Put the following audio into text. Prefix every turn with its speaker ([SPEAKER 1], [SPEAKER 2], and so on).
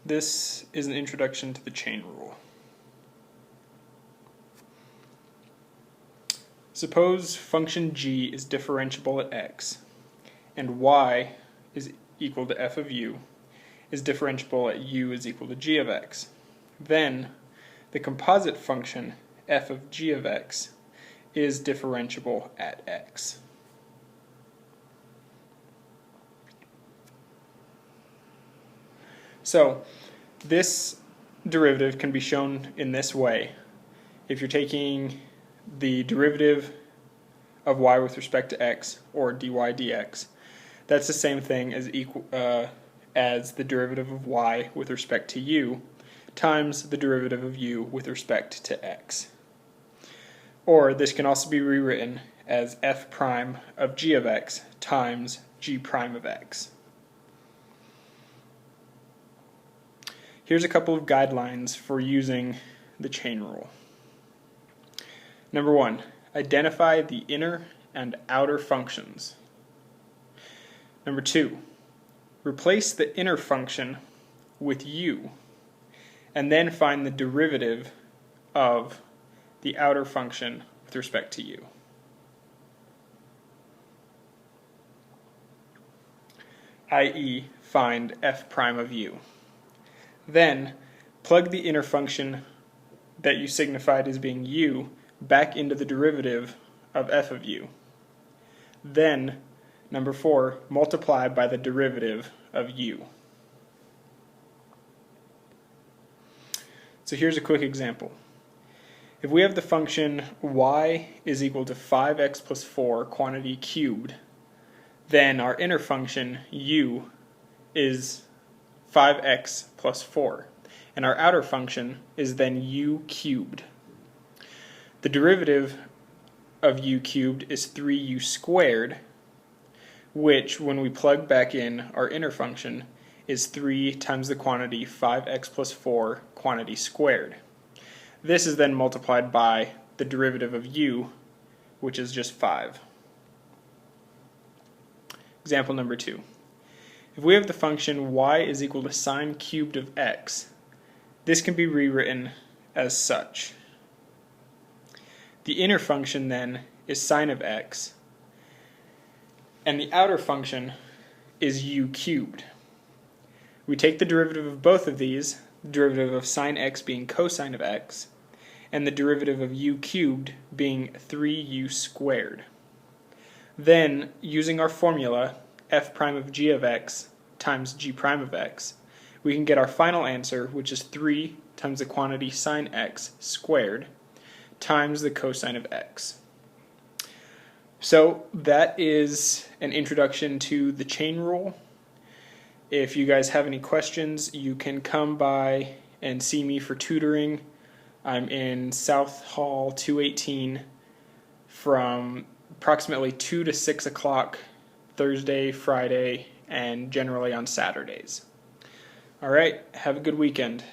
[SPEAKER 1] This is an introduction to the chain rule. Suppose function g is differentiable at x, and y is equal to f of u is differentiable at u is equal to g of x. Then the composite function f of g of x is differentiable at x. So this derivative can be shown in this way. If you're taking the derivative of y with respect to x, or dy dx, that's the same thing as the derivative of y with respect to u times the derivative of u with respect to x. Or this can also be rewritten as f prime of g of x times g prime of x. Here's a couple of guidelines for using the chain rule. Number 1, identify the inner and outer functions. Number 2, replace the inner function with u, and then find the derivative of the outer function with respect to u. i.e., find f prime of u. Then plug the inner function that you signified as being u back into the derivative of f of u. Then, number 4, multiply by the derivative of u. So here's a quick example. If we have the function y is equal to 5x plus 4 quantity cubed, then our inner function u is 5x plus 4, and our outer function is then u cubed. The derivative of u cubed is 3u squared, which, when we plug back in our inner function, is 3 times the quantity 5x plus 4 quantity squared. This is then multiplied by the derivative of u, which is just 5. Example number 2. If we have the function y is equal to sine cubed of x, this can be rewritten as such. The inner function then is sine of x, and the outer function is u cubed. We take the derivative of both of these, the derivative of sine x being cosine of x, and the derivative of u cubed being 3u squared. Then, using our formula, f prime of g of x times g prime of x, we can get our final answer, which is 3 times the quantity sine x squared times the cosine of x. So that is an introduction to the chain rule. If you guys have any questions, you can come by and see me for tutoring. I'm in South Hall 218 from approximately 2 to 6 o'clock Thursday, Friday, and generally on Saturdays. Alright, have a good weekend.